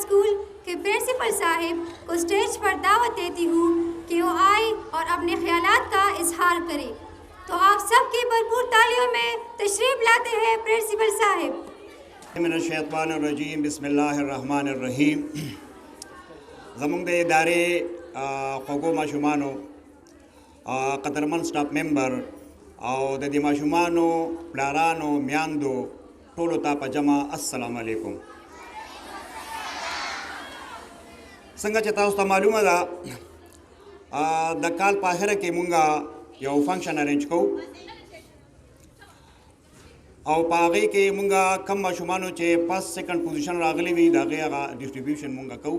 स्कूल के प्रिंसिपल साहिब को स्टेज पर दावत देती हूँ कि वो आए और अपने ख्यालात का इजहार करें। तो आप सबकी भरपूर तालियों में तशरीफ लाते हैं प्रिंसिपल साहिब। मिनश्शैतानिर्रजीम बिस्मिल्लाहिर्रहमानिर्रहीम। ज़मूंग दे इदारे ख़ुगो माशुमानो क़दरमंद स्टाफ मेंबर और दे माशुमानो प्लारानो म्यांदो टोलो ता पजमा अस्सलामु अलैकुम। संगा च तासु ता मालूम दा द काल पाहिर के मुंगा यो फंक्शन अरेंज को और पागे के मुंगा कम माशुमानो चे फर्स्ट सेकंड पोजीशन रागली भी दागे आगा डिस्ट्रीब्यूशन मुंगा को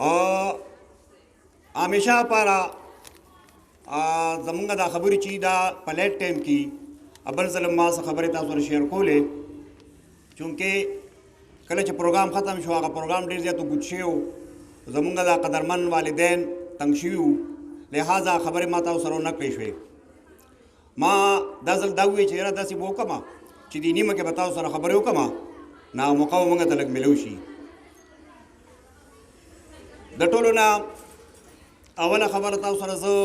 और हमेशा पारा ज़मूंगा दा खबरी चीदा प्लेट टाइम की अबल ज़लम मास खबरें तासुर शेयर खोले चूँकि कल च प्रोग्राम ख़त्म शो आगा प्रोग्राम डेर तो गुच्छे हो ज़मूंगा दा कदरमंद वालिदैन तंगशियु लिहाजा खबरें माता सरो न पेश हुए माँ दजल दावे चेहरा दसी वो कमा चिदी नीम के बताओ सर खबरें कमा ना मौका मंगा तलक मिलोशी दटोलो ना अवला खबर ताऊ सर जो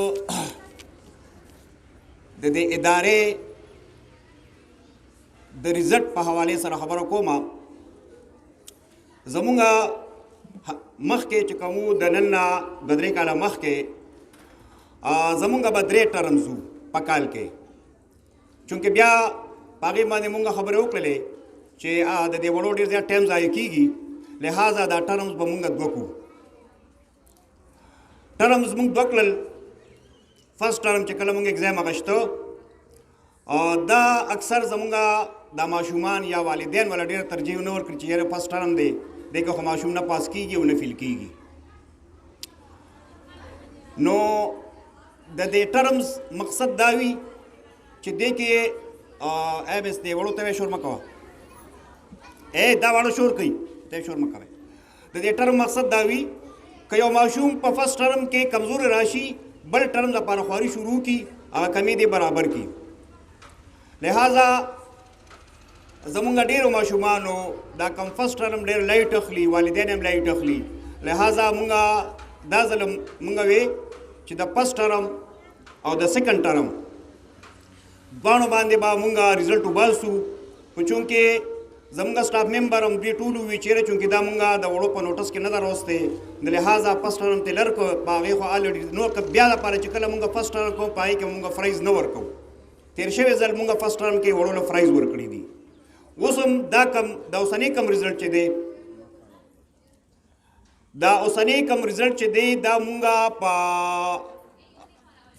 दे इदारे द रिजल्ट पे हवाले सर खबर को माँ ज़मूंगा मख के चकमू दनन्ना बदरे काला मख के ज़मूंगा बदरे टर्म्सू पकाल के चूँकि ब्या पागे माने मुंगा खबर उकले चे दे वड़ो डेर ज्यादा टाइम्स आए कीगी लिहाजा दा टर्म्स बमुंगा द्वकू टर्म्स मुंग द्वकल फर्स्ट टर्म चकल मुंग एग्जाम अगश्तो और दा अक्सर ज़मूंगा दा माशुमान या वालिदैन वाला डेर तरजीह नवर कर चेहरे फर्स्ट टर्म दे देखो हम माशूम ना पास कीगी उन्हें फिल कीगी नो दे टर्म्स मकसद दावी च देखे ए बस दे वड़ो तवे शोर मकवा ए दा वाड़ो शोर कई तवे शोर मकवा दे टर्म मकसद दावी कयो माशूम पर फर्स्ट टर्म के कमज़ोर राशि बल टर्म दा पारा ख्वारी शुरू की कमी दे बराबर की लिहाजा ज़मूंगा डेरो माशुमानो दा come first term der light अखली वालिदैन लाइट अखली लिहाजा मुंगा दा ज़लम मुंगा वे च द फर्स्ट टर्म और द सेकंड टर्म बाणो बांधे बा मुंगा रिजल्ट उबालसू चूँकि ज़मूंगा स्टाफ मेंबर हम बी टूलू वी चेहरे चूँकि दा मुंगा द वड़ो पर नोटिस के नजर वस्ते लिहाजा फर्स्ट टर्म ते लड़को बागे को ऑलरेडी नो क ब्यादा पारे चकल मुंगा फर्स्ट टर्म को पाए के मुंगा प्राइज न वर्को तेरे शेवे जल मुंगा फर्स्ट टर्म के वड़ो प्राइज वर्कड़ी दी वसम दा कम दा उसने कम रिजल्ट चे दे दा उसने कम रिजल्ट चे दे दा मुंगा पा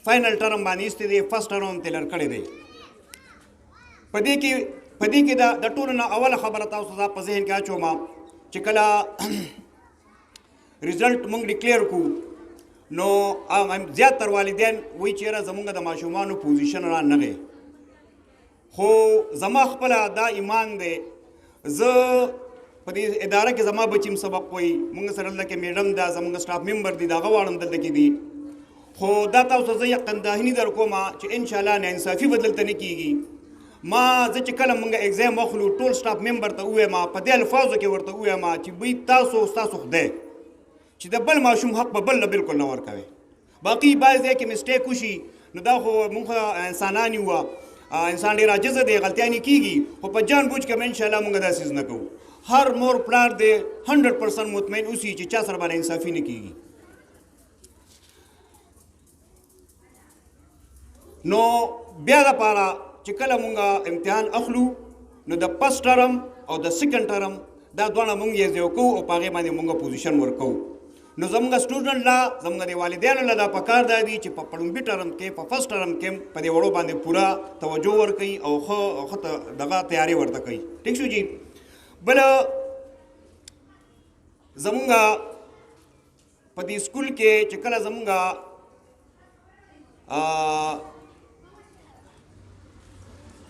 फाइनल टर्म बानी दे फर्स्ट टर्म ते लड़कड़े दे पदी की दा टूर ना अवल खबर था उस आप जहन क्या चोमा चिकला रिजल्ट मुंग डिक्लेयर को नो ज़्यादातर वालिदैन वही चेहरा ज़मूंगा द माशुमानो पोजीशन रा न गए हो जमा खपला दा ईमान दे ज पदी इदारा के जमा बचिम सबक कोई मुंग सरल के मैडम दा ज़मूंगा स्टाफ मेंबर दी दा गवाड़म दल की दी हो दाता उस यकन दाहिनी दर को माँ च इंशाल्लाह ने इंसाफी बदलते नहीं कीगी माँ ज कल मुंगा एग्जाम मखलू टोल स्टाफ मेंबर तो हुए माँ पदे अल्फाज के वर्त हुए माँ च बई तासो तासो दे च बल माशूम हक बल बिल्कुल न वर कवे बाकी बाज़ है कि मिस्टेक कुशी न दा हो मुंगा इंसानानी हुआ इंसान डेरा जज़ दे गलतियाँ नहीं कीगी हो पर जान बूझ के मैं इंशाल्लाह मुंगा दा चीज़ न कहूँ हर मोर प्लार दे 100% मुतमईन उसी चा सरबाना इंसाफी नहीं कीगी नो ब्यादा पारा चिकला मुंगा इम्तिहान अखलू नो द फर्स्ट टर्म और द सेकंड टर्म दा दोना मुंगे जो को और पागे माने मुंगा पोजीशन वर को नो ज़मूंगा स्टूडेंट ला ज़मूंगा दे वालिदैन ला दा पकार दादी च पड़ूं बी टर्म के फर्स्ट टर्म के पदे वड़ो बांधे पूरा तवज्जो वर कई और खत दगा तैयारी वर तक कई ठीक शू जी बल ज़मूंगा पदी स्कूल के चिकला ज़मूंगा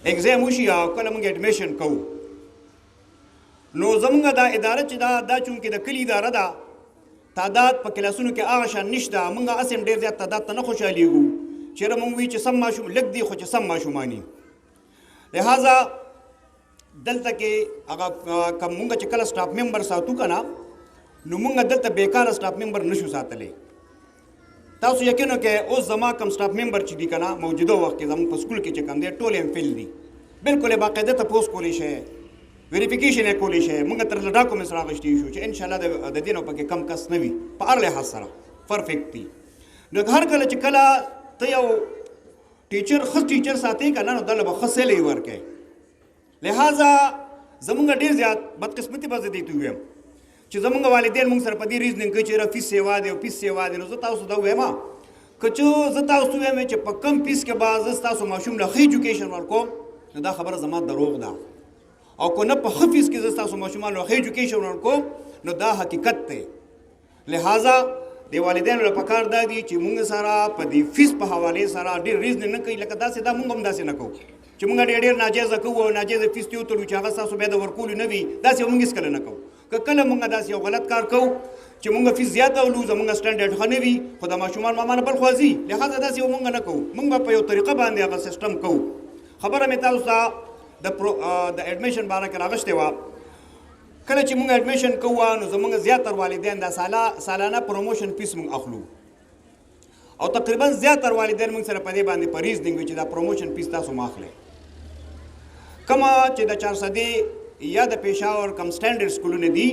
एग्जाम उशिया कल मुंगे एडमिशन कहू नो ज़मूंगा दा इदारा दा चूँकि द कली इदारा दा तादाद पर क्लासों के आशा निश्ता मुंगा असम डेर ज्यादा तादाद तना खुशहाली गु चेहरा मुंगवी च सम माशूम लग दी खुच सम माशूमानी लिहाजा دلته کې هغه کوم مونږ چې کله سټاف ممبر ساتو که نه نو مونږ دلته بیکاره سټاف ممبر نشو ساتلی. تاسو یقین وکړئ اوس زما کوم سټاف ممبر چې دي که نه موجوده وخت کې زموږ په سکول کې چې کوم دی ټول ایم فیل دي. بالکل یې باقاعده تپوس کولی شئ، ویریفیکیشن یې کولی شئ. مونږ تر ډاکومنټس راغوښتي شو چې انشاءالله د دې نه پکې کم کس نه وي په هر لحاظ سره پرفیکټ دي. نو هر کله چې کله ته یو ټیچر ښه ټیچر ساتې که نه نو دله به ښه سیلری ورکوي. لہذا زمونږ ډېر زیات بدقسمتي به زه دې ته ووایم چې زمونږ والدین مونږ سره په دې ریزنینګ کوي چې یاره فیس سیوا دی او فیس سیوا دی. نو زه تاسو ته ووایم که چې زه تاسو ته ووایم چې په کم فیس کې به زه ستاسو ماشوم له ښه ایجوکیشن ورکوم نو دا خبره زما دروغ ده، او که نه په ښه فیس کې زه ستاسو ماشومان له ښه ایجوکیشن ورکوم نو دا حقیقت دی. لہذا د والدینو له پکار دا دي چې مونږ سره په دې فیس په حوالې سره ډېر ریزنینګ نه کوي لکه داسې دا مونږ هم داسې نه کوو چې مونږ ډېر ناجیزه کوو او ناجیزه فیس ته وتړو چې هغه ستاسو بیا د ورکولو نه وي. داسې مونږ هېڅکله نه کوو. که کله مونږ داسې یو غلط کار کوو چې مونږ فیس زیاته ولو زمونږ سټنډرډ ښه نه وي خو د ماشومان ما نه بل خوا ځي. لہذا داسې مونږ نه کوو. مونږ به په یو طریقه باندې هغه سیسټم کوو. خبره مې تاسو ته د ایډمیشن باره کې راغوښتې وه. کله چې مونږ ایډمیشن کوو نو زمونږ زیاتر والدین دا سالانه پروموشن فیس مونږ اخلو او تقریبا زیاتر والدین مونږ سره په دې باندې په ریزنینګ وي چې دا پروموشن فیس تاسو مه اخلئ. کومه چې د 400 یا د پېښور کم سټنډرډ سکولونه دي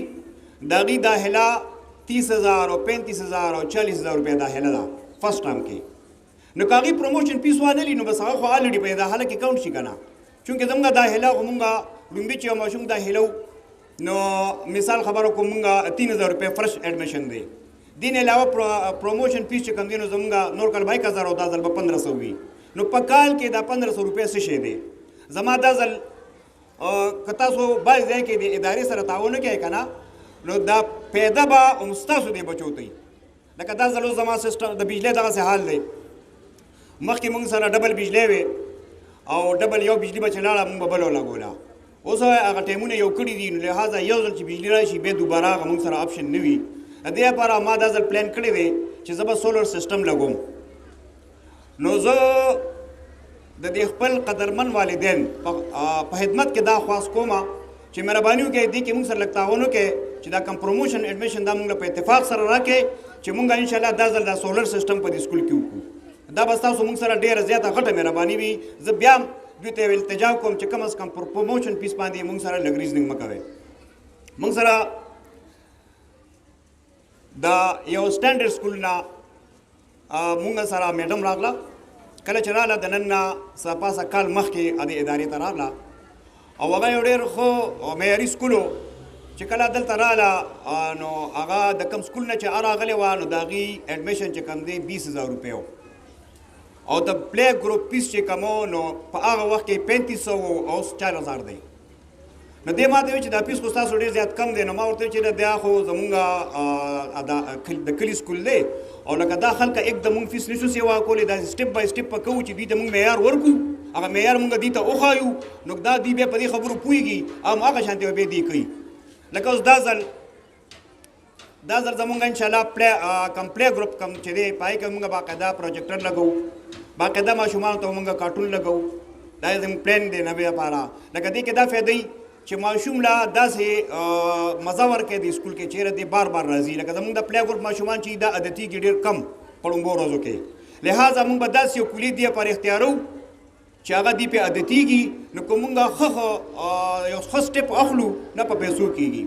د هغې داخله 30,000 او 35,000 او 40,000 روپۍ داخله ده فرسټ ټرم کې. نو که هغې پروموشن فیس وانه لي نو بس هغه خو الریډي په داخله کې کاونټ شي که نه. چونکې زموږ داخله خو مونږ لومبي چې یو ماشوم داخله نو مثال خبرو کوم مونږ 3,000 روپۍ فرش ایډمیشن دی. دې نه علاوه پروموشن فیس چې کوم دی نو زمونږ نور کال 22,000 او دا ځل به 1,500 وي. نو په کال کې دا 1,500 روپۍ څه شی دی؟ زما دا ځل که تاسو بعض ځای کې د ادارې سره تعاون نه کوئ که نه نو دا پیدا به هم ستاسو دی بچو ته وي. لکه دا ځل اوس زما سیسټم د بجلۍ دغسې حال دی. مخکې مونږ سره ډبل بجلۍ وې او ډبل یو بجلي به چې لاړه مونږ به بله ولګوله. اوس هغه ټایمونه یو کړي دي نو لہذا یو ځل چې بجلي راشي بیا دوباره هغه مونږ سره آپشن نه وي. د دې لپاره ما دا ځل پلان کړی دی چې زه به سولر سیسټم لګوم. نو زه د دې خپل قدرمن والدین په خدمت کې دا خواست کوم چې مهرباني وکړئ دې کې مونږ سره لږ تعاون وکړئ چې دا کم پروموشن ایډمیشن دا مونږ په اتفاق سره راکړئ چې مونږ انشاءالله دا ځل دا سولر سیسټم په دې سکول کې وکړو. دا به ستاسو مونږ سره ډېره زیاته غټه مهرباني وي. زه بیا هم دوی ته التجا کوم چې کم از کم پروموشن فیس باندې مونږ سره لږ ریزنینګ مه کوئ. مونږ سره د یو سټنډرډ سکول نه مونږ سره میډم راغله. کله چې راغله د نن نه څه پاسه کال مخکې د ادارې ته راغله او هغه یو ډېر ښه معیاري سکول و چې کله دلته راغله نو هغه د کوم سکول نه چې راغلی وه نو د هغې ایډمیشن چې کوم دی 20,000 روپۍ و او د پلی ګروپ فیس چې کوم و نو په هغه وخت کې 3500 و اوس 4,000 دی. نو دې ما ته ویل چې دا فیس خو ستاسو ډېر زیات کم دی. نو ما ورته ویل چې دا خو زمونږ د کلي سکول دی او لکه دا خلکه एकदम مونږ فیس نشو سیوا کولی. دا سټپ بای سټپ به کوو چې دوی ته مونږ معیار ورکو هغه معیار مونږ دوی ته وښایو نو دا دوی بیا په دې خبرو پوهېږي او هغه شانتې به بیا دوی کوي. لکه اوس دا ځل زمونږ انشاءالله کم پلی ګروپ کم چې دی په هغې کې مونږ باقاعده پروجیکټر لګوو. باقاعده ماشومانو ته مونږ کارټون لګوو. دا زموږ پلان دی نوې لپاره. لکه دې کې دا فایده چې ماشوم لا داسې مزه ورکوي د سکول کې چېرې دی بار بار راځي. لکه زموږ د پلی ګروپ ماشومان چې دا عادتېږي ډېر کم په لومبو ورځو کې. لہذا مونږ به داسې یو کلي دې لپاره اختیارو چې هغه دې پې عادتېږي نو که مونږ یو ښه سټپ اخلو نه په پیسو کېږي.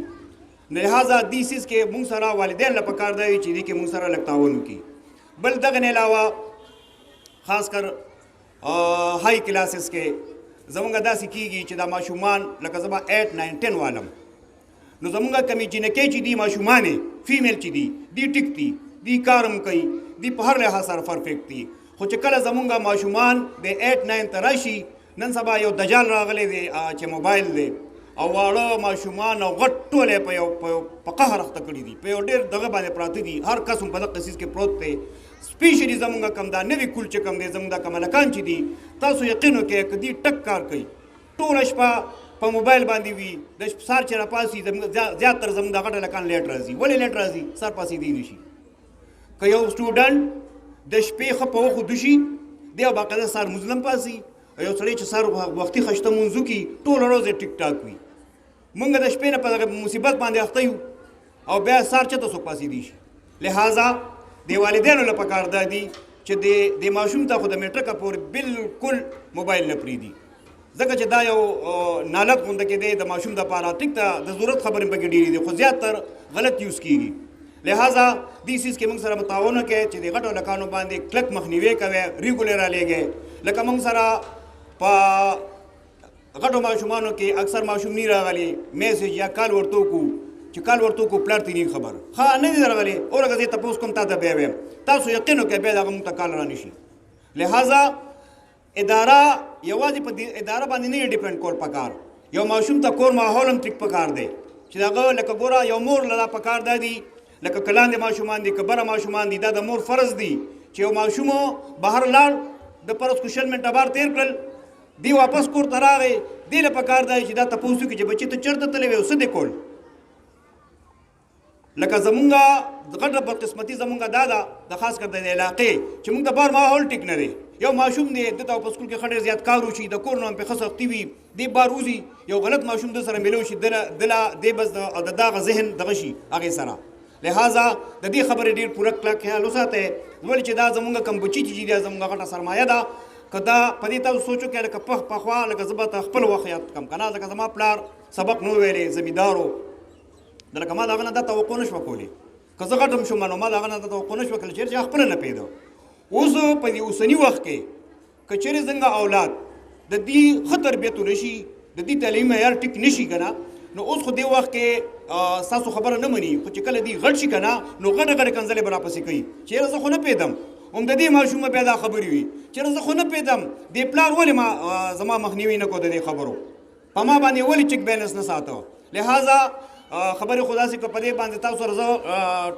نو لہذا دې سیز کې مونږ سره والدین له پکار دی چې دې کې مونږ سره لږ تعاون وکړي. بل دغه نه علاوه خاص کر هائی کلاسز کې زمونږ داسې کېږي چې دا ماشومان لکه زه به 8 9 10 والم نو زمونږ کمې جنکۍ چې دي ماشومانې فیمیل چې دي دی ټیک دي دی کارم کوي دی په هر لحاظ سره پرفیکټ دي. خو چې کله زمونږ ماشومان د 8 9 ته راشي نن سبا یو دجال راغلی دی چې موبایل دی او واړه ماشومان او غټ ټول یې په قهر اخته کړي دي. په یو ډېر دغه باندې پراته دي. هر کس هم په دغه څیز کې پروت دی. سپیشلی زمونږ کم دا نوي کول چې کم دی زمونږ دا کم هلکان چې دي تاسو یقین وکړئ که دوی ټک کار کوي ټوله شپه په موبایل باندې وي. د سهار چې راپاسي زیاتره زمونږ دا غټ هلکان لیټ راځي. ولې لیټ راځي؟ سهار پاسېدی نه شي. که یو سټوډنټ د شپې ښه په وخت ویده شي دی او باقاعده سهار مزلم پاسي یو سړی چې سهار وختي خشته مونځ وکړي ټوله ورځ یې ټیک ټاک وي مونږ د شپې نه په دغه مصیبت باندې اخته یو او بیا سهار چېرته څوک پاڅېدی شي لہذا د والدینو له پکار دا دي چې د ماشوم ته خو د میټرکه پورې بالکل موبایل نه پرېږدي ځکه چې دا یو نالت غونډه کې دی د ماشوم دپاره ټیک ته د ضرورت خبرې پکې ډېرې دي خو زیاتر غلط یوز کېږي لہذا دې سیز کې موږ سره متعاون وکړئ چې د غټو هلکانو باندې کلک مخنیوی کوئ ریګولر رالیږئ لکه موږ سره په غټو ماشومانو کې اکثر ماشوم نه راغلی میسج یا کال ورته وکړو چې کال ورته وکړو پلار ته نه خبر ښه نه دي راغلی اورګه زه تپوس کوم تا ته بیا ویم تاسو یقین وکړئ بیا دغه موږ ته کال رانشي لہذا اداره یوازې په دې اداره باندې نه ډیپینډ کول پکار یو ماشوم ته کور ماحول هم ټیک پکار دی چې دغه لکه ګوره یو مور له دا پکار دا دي لکه که لاندې ماشومان دي که بره ماشومان دي دا د مور فرض دي چې یو ماشوم بهر لاړ د پرس کو شل منټه بار تیر کړل دی واپس کور ته راغی دې له پکار دی چې دا تپوس وکړي چې بچي ته چېرته تللی وی او څه دې کول لکه زمونږ غټه بدقسمتي زمونږ دا ده د خاص کر د علاقې چې مونږ ته بار ماحول ټیک نه دی یو ماشوم دی دته په سکول کې ښه ډېر زیات کار وشي د کور نه هم پې ښه سختي وي دی بار وځي یو غلط ماشوم د سره میلو شي دله دی بس د دغه ذهن دغه شي هغې سره لہذا د دې خبرې ډېر پوره کلک خیال وساتئ ولې چې دا زمونږ کم بچي چې دا زمونږ غټه سرمایه ده که دا په دې تاسو سوچ وکړئ لکه پخوا لکه زه به ته خپل وخت یاد کړم که نه ځکه زما پلار سبق نه ویلی زمیندارو لکه ما د هغه نه دا توقع نه شوه کولی که زه غټ هم شوم نو ما د هغه نه دا توقع نه شوه کولی چېرې چې خپله نه پوهېده اوس په دې اوسني وخت کې که چېرې زموږ اولاد د دې ښه تربیت ونه شي د دې تعلیمي معیار ټیک نه شي که نه نو اوس خو دې وخت کې ستاسو خبره نه مني خو چې کله دې غټ شي که نه نو غټه غټې کنځلې به راپسې کوي چېرې زه خو نه پوهېدم هم د دې ماشومه بیا دا خبرې وي چېرې زه خو نه پوهېدم دې پلار ولې زما مخنیوي نه کړو د دې خبرو په ما باندې ولې چیک بیلنس نه ساته لہذا خبرې خو داسې که په دې باندې تاسو سره زه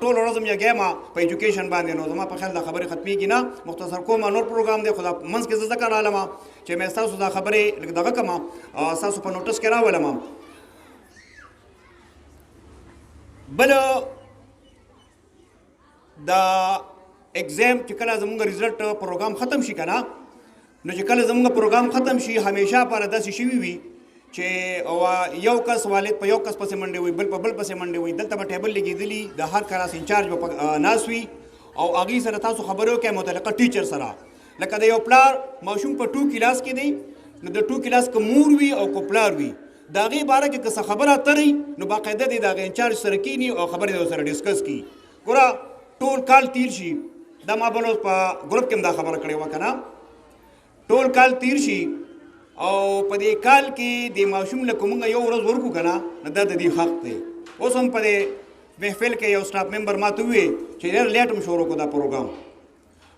ټول ورځ هم یګیم په ایجوکیشن باندې نو زما په خیال دا خبرې ختمېږي نه مختصر کوم نور پروګرام دی خو دا منځ کې زه ځکه رالم چې مې ستاسو دا خبرې لږ دغه کړم ستاسو په نوټس کې راولم بل دا ایگزام چې کله زموږ رزلټ پروګرام ختم شي که نه نو چې کله زموږ پروګرام ختم شي همیشه لپاره داسې شوي وي چې یو کس والد په یو کس پسې منډې وي بل په بل پسې منډې وي دلته به ټیبل لګېدلي د هر کلاس انچارج به ناست وي او هغې سره تاسو خبرې وکړئ متعلقه ټیچر سره لکه د یو پلار ماشوم په 2 کلاس کې دی نو د 2 کلاس که مور وي او که پلار وي د هغې باره کې که څه خبره ترئ نو باقاعده دی د هغې انچارج سره کښېني او خبرې د سره ډسکس کړي ګوره ټول کال تیر شي دا ما بل په ګروپ کې هم دا خبره کړې وه که نه ټول کال تیر شي او په دې کال کې د ماشوم له که مونږ یو ورځ ورکړو که نه نو دا د دې حق دی اوس هم په دې محفل کې یو سټاف ممبر ما ته وویل چې ډېر لیټ هم شروع کړو دا پروګرام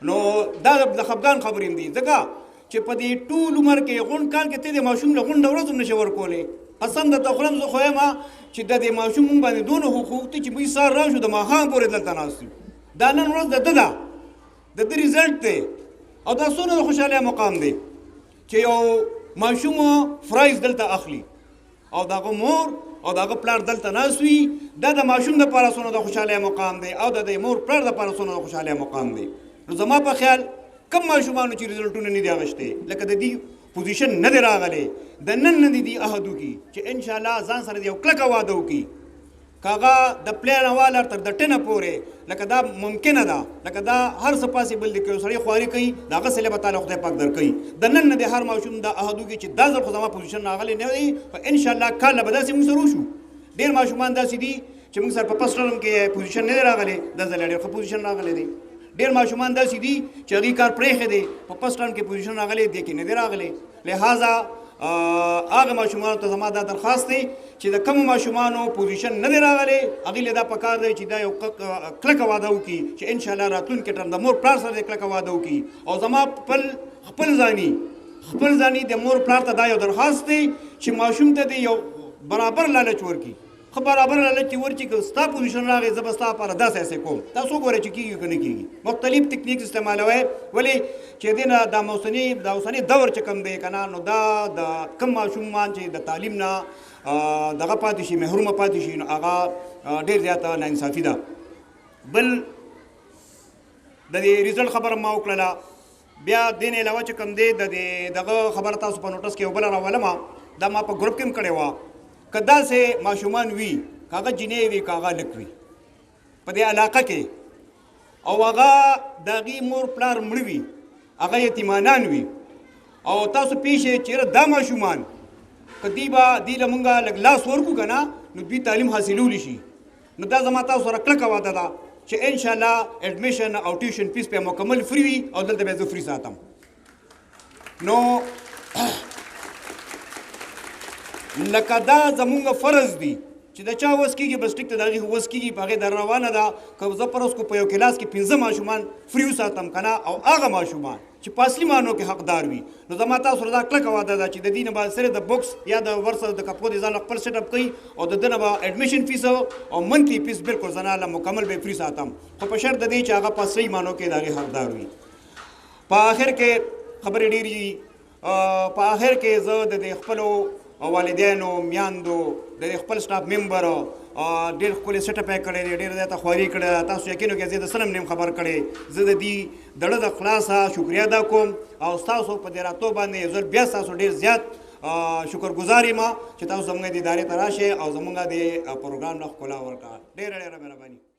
نو دا د خفګان خبرې هم دي ځکه چې په دې ټول عمر کې غونډ کال کې ته د ماشوم له غونډه ورځ هم نشې ورکولی قسم درته خورم زه خو یم چې د دې ماشوم مونږ باندې دونه حقوق دي چې موږ سهار راشو د ماښام پورې دلته ناست یو دا نن ورځ د ده د ده ریزلټ دی او دا څونه د خوشحالۍ مقام دی چې یو ماشوم فرایز دلته اخلي او دغه مور او دغه پلار دلته ناست وي دا د ماشوم دپاره څونه د خوشحالۍ مقام دی او د مور پلار دپاره څونه د خوشحالۍ مقام دی نو زما په خیال کم ماشومانو چې ریزلټونه نه دي اخیستې لکه د دې پوزیشن نه دی راغلی د نن نه دي عهد وکړي چې انشاءالله ځان سره د یو کلکه واده وکړي که هغه د پلان والا تر د ټنه پورې لکه دا ممکنه ده لکه دا هر څه پاسبل دی که یو سړی خواري کوي د هغه صلې به تعالی خدای پاک درکوي د نن نه د هر ماشوم دا عهد وکړي چې دا ځل خو زما پوزیشن راغلی نه دی په انشاءالله کال به داسې موږ سره وشو ډېر ماشومان داسې دي چې موږ سره په فسټ ټرم کې پوزیشن نه دی راغلی دا ځل ډېر ښه پوزیشن راغلی دی ډېر ماشومان داسې دي چې هغې کار پرېښی دی په فسټ ټرم کې پوزیشن راغلی دی کې نه دی راغلی لہذا هغه ماشومانو ته زما دا درخواست دی چې د کومو ماشومانو پوزیشن نه دی راغلی هغې له دا پکار دی چې دا یو کلکه واده وکړي چې انشاءالله راتلونکي ټرم د مور پلار سره د کلکه واده وکړي او زما خپل ځاني د مور پلار ته دا یو درخواست دی چې ماشوم ته د یو برابر لالچ ورکړي ښه برابر لالچ چې ورکړي که ستا پوزیشن راغی زه به ستا لپاره داسې هسې کوم تاسو وګورئ چې کېږي که نه کېږي مختلف تکنیک استعمالوئ ولې چې دې نه دا اوسني دور چې کوم دی که نه نو دا د کم ماشومان چې د تعلیم نه دغه پاتې شي محرومه پاتې شي نو هغه ډېر زیاته ناانصافي ده بل د دې ریزلټ خبره ما وکړله بیا دې نه علاوه چې کوم دی دغه خبره تاسو په نوټس کې یو بله راولمه دا ما په ګروپ کې هم کړې وه که داسې ماشومان وي که هغه جینۍ وي که هغه هلک وي په دې علاقه کې او هغه د هغې مور پلار مړه وي هغه یتیمانان وي او تاسو پیښې چېرې دا ماشومان که دوی به دوی له مونږ لږ لاس ورکړو که نه نو دوی تعلیم حاصلولی شي نو دا زما تاسو سره کلکه وعده ده چې انشاءالله اډمیشن او ټیوشن فیس به مکمل فری وي او دلته به زه فری ساتم نو لکه دا زمونږ فرض دی چې د چا وس کېږي بس ټیک ته د هغې وس کېږي په هغې در روانه ده که زه فرض کو په یو کلاس کې 15 ماشومان فری وساتم که نه او هغه ماشومان چې په اصلي معنو کې حقدار وي نو زما تاسو سره دا کلکه وعده ده چې د دې نه به صرف د بکس یا د ورسره د کپو د ځان خپل سیټ اپ کوي او د ده نه به اډمیشن فیس او منتلي فیس بالکل زناله مکمل به فری ساتم خو په شرط د دې چې هغه په صحیح معنو کې د هغې حقدار وي په آخر کې خبرې ډېرې دي په آخر کې زه د دې خپلو والدینو میاندو د خپل سټاف ممبر ډېر ښکلی سیټ اپ یې کړی دی ډېر زیاته خواري کړې ده تاسو یقین وکړئ زه د سنم نیم خبر کړی زه د دې دړه د خلاصه شکریه ادا کوم او ستاسو په دې راتلو باندې زه بیا ستاسو ډېر زیات شکرګزار یم چې تاسو زموږ د ادارې ته راشئ او زموږ د پروګرام نه ښکلا ورکړه ډېره ډېره مهرباني